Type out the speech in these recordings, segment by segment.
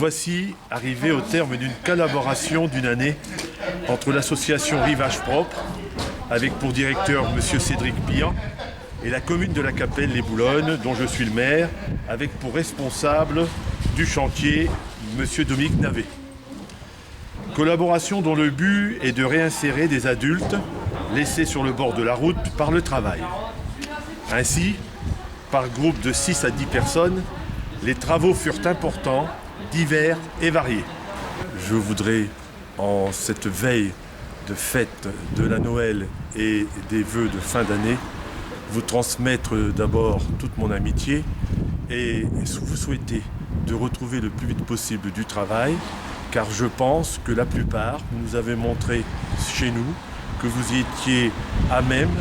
voici arrivés au terme d'une collaboration d'une année entre l'association Rivage Propre, avec pour directeur M. Cédric Pian, et la commune de la Capelle-les-Boulonnes, dont je suis le maire, avec pour responsable du chantier M. Dominique Navet. Collaboration dont le but est de réinsérer des adultes laissés sur le bord de la route par le travail. Ainsi, par groupe de 6 à 10 personnes, les travaux furent importants, divers et variés. Je voudrais, en cette veille de fête de la Noël et des vœux de fin d'année, vous transmettre d'abord toute mon amitié et vous souhaiter de retrouver le plus vite possible du travail, car je pense que la plupart nous avez montré chez nous que vous étiez à même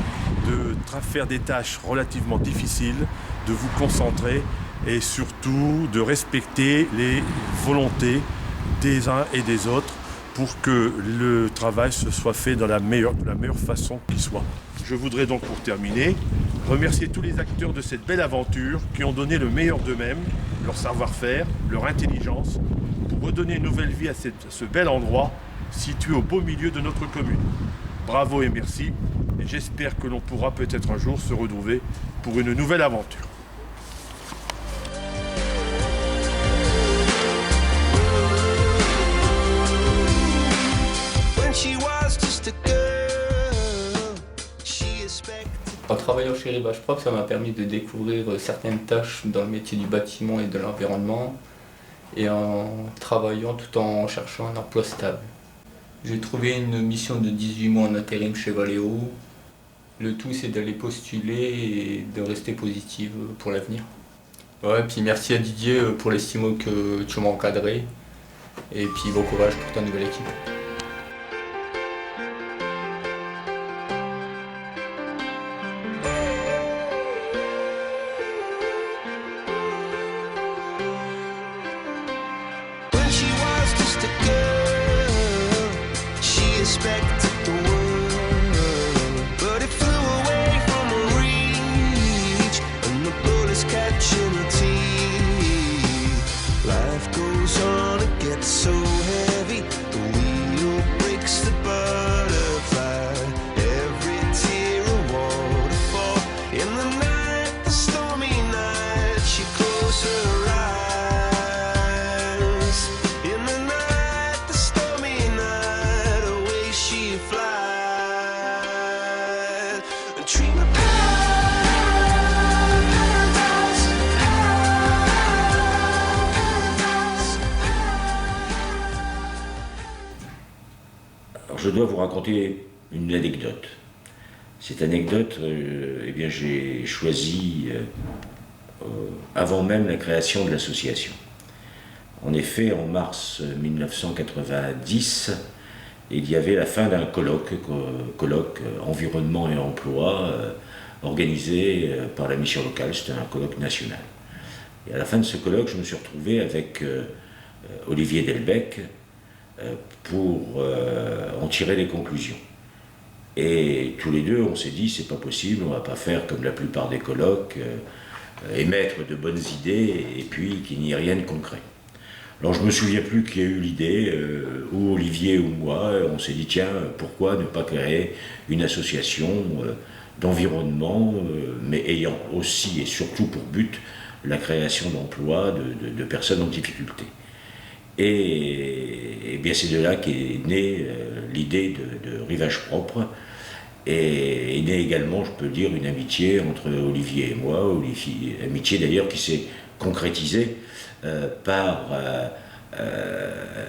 de faire des tâches relativement difficiles, de vous concentrer et surtout de respecter les volontés des uns et des autres pour que le travail se soit fait de la meilleure façon qui soit. Je voudrais donc, pour terminer, remercier tous les acteurs de cette belle aventure qui ont donné le meilleur d'eux-mêmes, leur savoir-faire, leur intelligence, pour redonner une nouvelle vie à ce bel endroit situé au beau milieu de notre commune. Bravo et merci, et j'espère que l'on pourra peut-être un jour se retrouver pour une nouvelle aventure. En travaillant chez Rivage Propre, ça m'a permis de découvrir certaines tâches dans le métier du bâtiment et de l'environnement, et en travaillant tout en cherchant un emploi stable. J'ai trouvé une mission de 18 mois en intérim chez Valeo. Le tout, c'est d'aller postuler et de rester positive pour l'avenir. Ouais, puis merci à Didier pour les 6 mois que tu m'as encadré, et puis bon courage pour ta nouvelle équipe. Expected the world, but it flew away from her reach, and the bullets catching her teeth. Life goes on, it gets so heavy, the wheel breaks the butterfly. Every tear a waterfall. In the night, the stormy night, she closed her eyes. In the night, the stormy night, away she flies. And dream of Alors, je dois vous raconter une anecdote. Cette anecdote, eh bien, j'ai choisi avant même la création de l'association. En effet, en mars 1990, il y avait la fin d'un colloque environnement et emploi, organisé par la mission locale. C'était un colloque national. Et à la fin de ce colloque, je me suis retrouvé avec Olivier Delbecq pour en tirer les conclusions. Et tous les deux, on s'est dit, c'est pas possible, on va pas faire comme la plupart des colloques, émettre de bonnes idées et puis qu'il n'y ait rien de concret. Alors je me souviens plus qui a eu l'idée, ou Olivier ou moi, on s'est dit, tiens, pourquoi ne pas créer une association d'environnement, mais ayant aussi et surtout pour but la création d'emplois de personnes en difficulté. Et bien c'est de là qu'est née l'idée de Rivage Propre, et est née également, je peux dire, une amitié entre Olivier et moi, amitié d'ailleurs qui s'est concrétisée par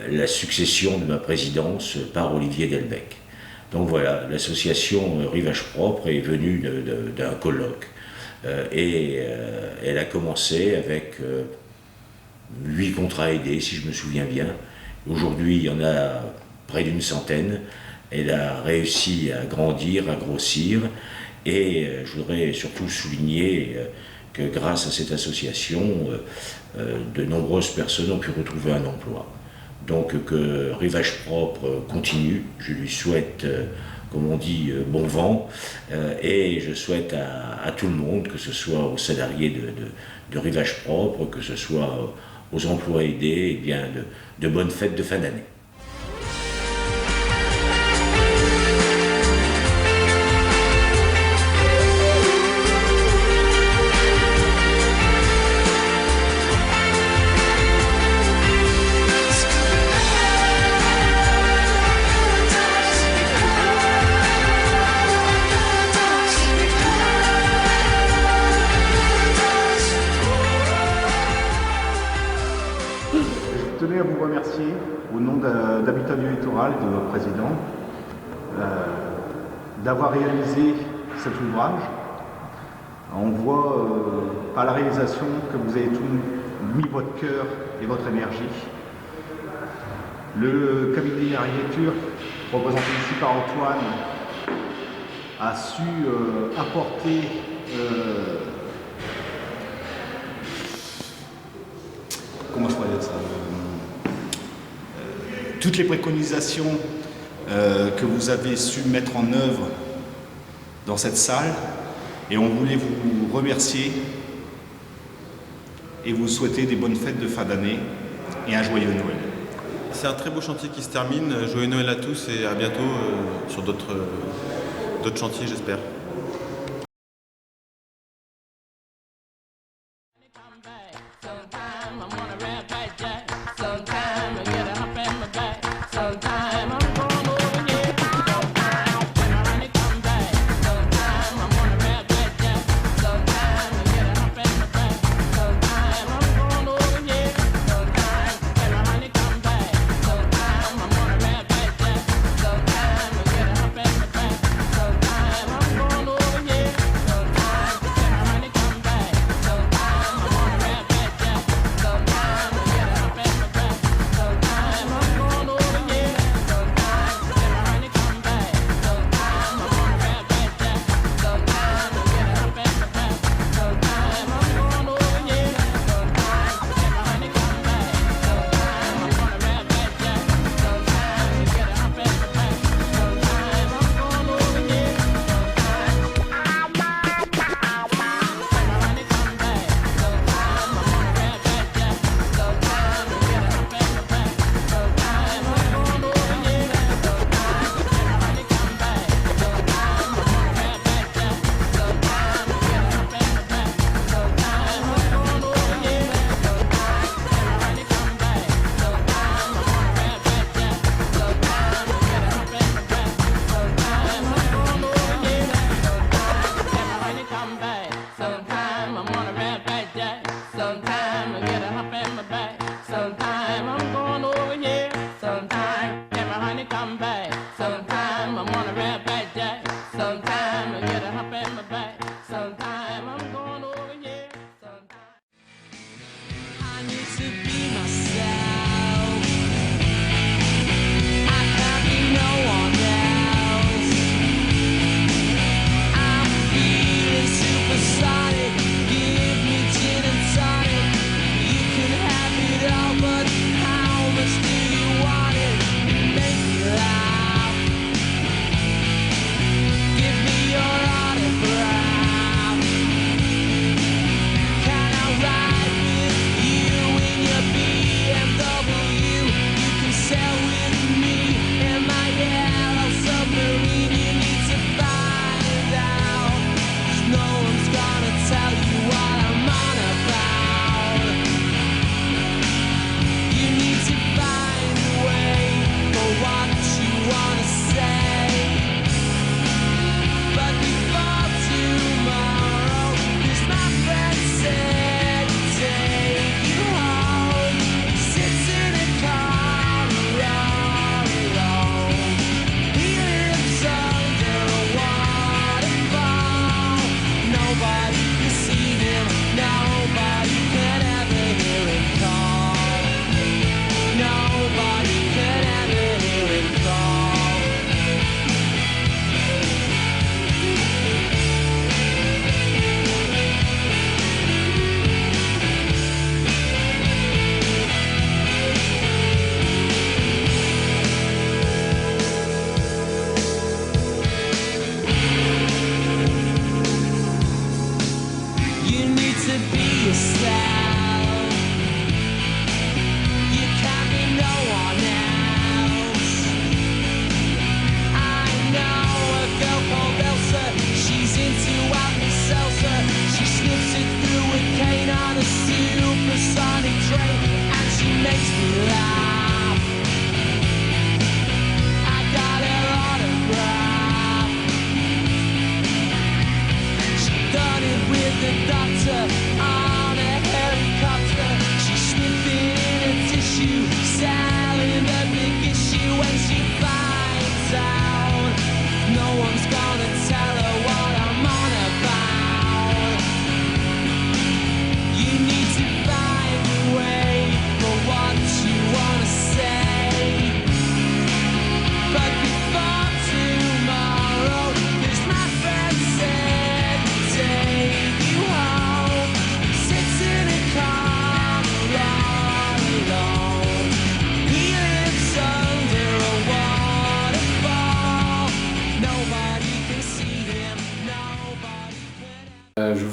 la succession de ma présidence par Olivier Delbecq. Donc voilà, l'association Rivage Propre est venue d'un colloque, et elle a commencé avec 8 contrats aidés, si je me souviens bien. Aujourd'hui, il y en a près d'une centaine. Elle a réussi à grandir, à grossir, et je voudrais surtout souligner que grâce à cette association, de nombreuses personnes ont pu retrouver un emploi. Donc que Rivage Propre continue, je lui souhaite, comme on dit, bon vent, et je souhaite à tout le monde, que ce soit aux salariés de Rivage Propre, que ce soit aux emplois aidés, eh bien, de bonnes fêtes de fin d'année. Je tenais à vous remercier au nom d'Habitat du Littoral et de notre président d'avoir réalisé cet ouvrage. On voit par la réalisation que vous avez mis votre cœur et votre énergie. Le cabinet d'architecture, représenté ici par Antoine, a su apporter comment je pourrais dire ça, toutes les préconisations que vous avez su mettre en œuvre dans cette salle, et on voulait vous remercier et vous souhaiter des bonnes fêtes de fin d'année et un joyeux Noël. C'est un très beau chantier qui se termine. Joyeux Noël à tous et à bientôt sur d'autres chantiers, j'espère.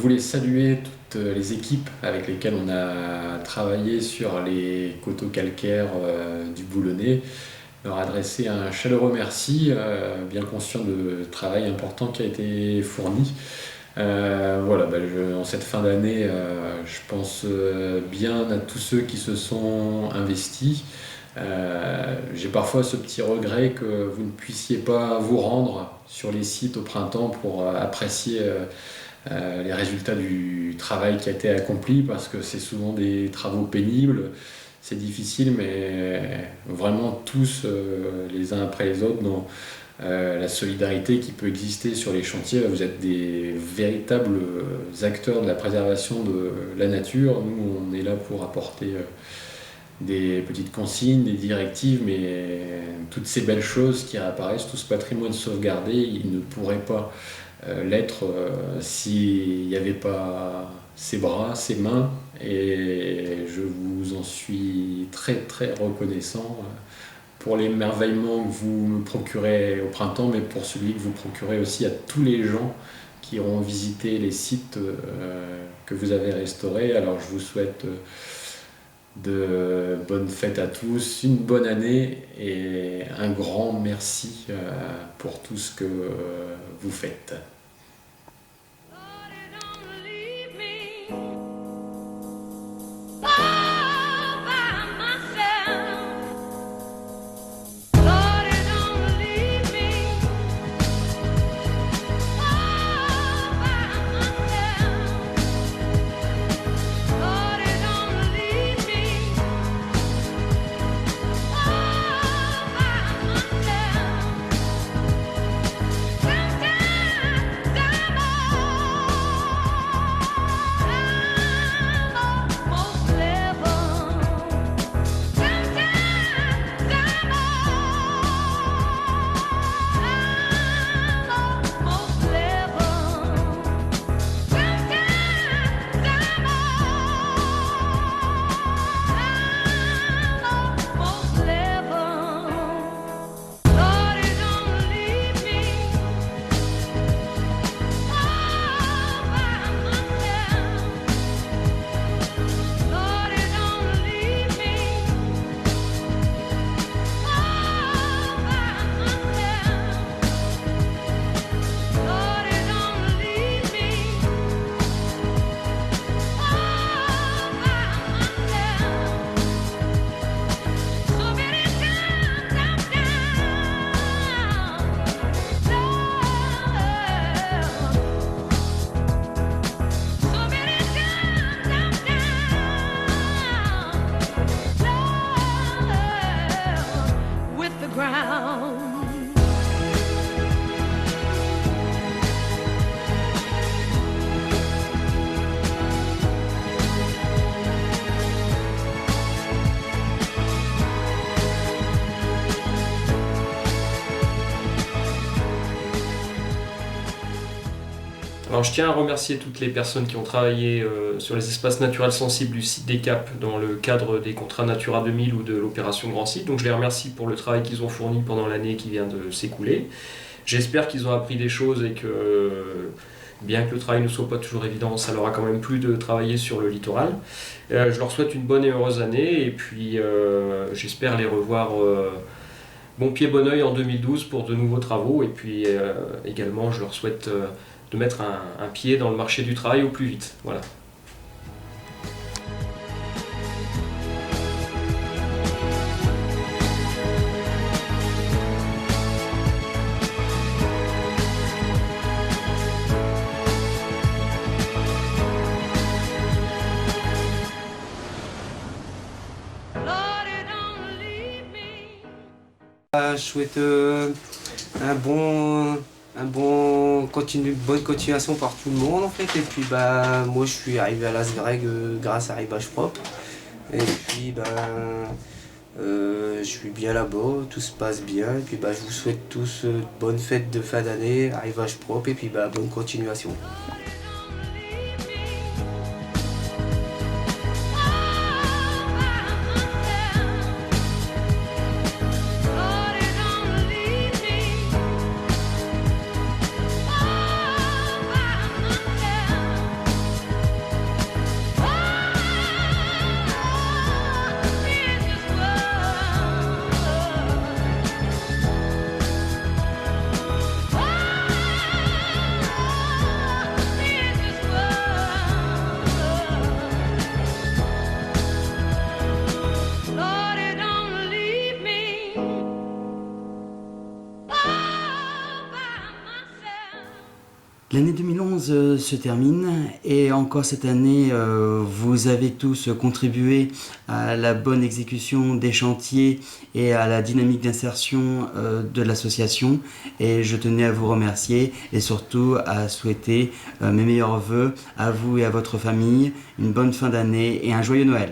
voulais saluer toutes les équipes avec lesquelles on a travaillé sur les coteaux calcaires du Boulonnais, leur adresser un chaleureux merci, bien conscient du travail important qui a été fourni. En cette fin d'année, je pense bien à tous ceux qui se sont investis. J'ai parfois ce petit regret que vous ne puissiez pas vous rendre sur les sites au printemps pour apprécier les résultats du travail qui a été accompli, parce que c'est souvent des travaux pénibles, c'est difficile, mais vraiment tous les uns après les autres dans la solidarité qui peut exister sur les chantiers. Vous êtes des véritables acteurs de la préservation de la nature. Nous, on est là pour apporter des petites consignes, des directives, mais toutes ces belles choses qui réapparaissent, tout ce patrimoine sauvegardé, il ne pourrait pas l'être s'il n'y avait pas ses bras, ses mains, et je vous en suis très très reconnaissant pour l'émerveillement que vous me procurez au printemps, mais pour celui que vous procurez aussi à tous les gens qui auront visité les sites que vous avez restaurés. Alors je vous souhaite de bonnes fêtes à tous, une bonne année et un grand merci pour tout ce que vous faites. Alors je tiens à remercier toutes les personnes qui ont travaillé sur les espaces naturels sensibles du site des Caps dans le cadre des contrats Natura 2000 ou de l'opération Grand Site. Donc je les remercie pour le travail qu'ils ont fourni pendant l'année qui vient de s'écouler. J'espère qu'ils ont appris des choses et que, bien que le travail ne soit pas toujours évident, ça leur a quand même plu de travailler sur le littoral. Je leur souhaite une bonne et heureuse année et puis j'espère les revoir bon pied bon oeil en 2012 pour de nouveaux travaux. Et puis également je leur souhaite de mettre un pied dans le marché du travail au plus vite. Voilà. Je souhaite bonne continuation par tout le monde en fait. Et puis moi je suis arrivé à Las Greg grâce à Rivage Propre. Et puis je suis bien là-bas, tout se passe bien. Et puis je vous souhaite tous bonne fête de fin d'année, à Rivage Propre et puis bonne continuation. L'année 2011 se termine et encore cette année, vous avez tous contribué à la bonne exécution des chantiers et à la dynamique d'insertion de l'association. Et je tenais à vous remercier et surtout à souhaiter mes meilleurs vœux à vous et à votre famille, une bonne fin d'année et un joyeux Noël.